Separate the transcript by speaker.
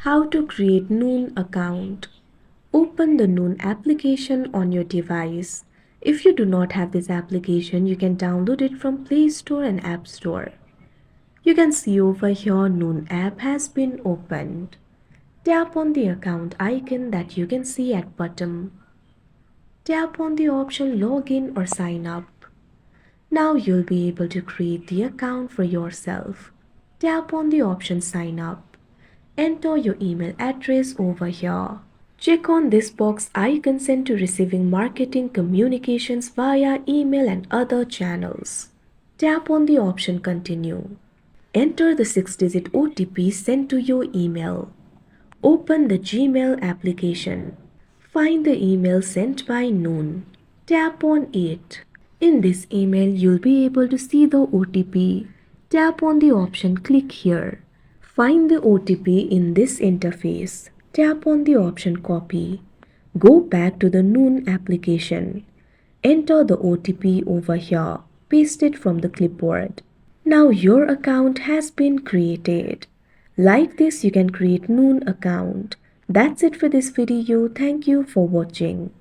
Speaker 1: How to create Noon account. Open the Noon application on your device. If you do not have this application, you can download it from Play Store and App Store. You can see over here Noon app has been opened. Tap on the account icon that you can see at bottom. Tap on the option login or sign up. Now you'll be able to create the account for yourself. Tap on the option sign up. Enter your email address over here. Check on this box I consent to receiving marketing communications via email and other channels. Tap on the option continue. Enter the 6-digit OTP sent to your email. Open the Gmail application. Find the email sent by Noon. Tap on it. In this email, you'll be able to see the OTP. Tap on the option click here. Find the OTP in this interface. Tap on the option copy. Go back to the Noon application. Enter the OTP over here. Paste it from the clipboard. Now your account has been created. Like this, you can create Noon account. That's it for this video. Thank you for watching.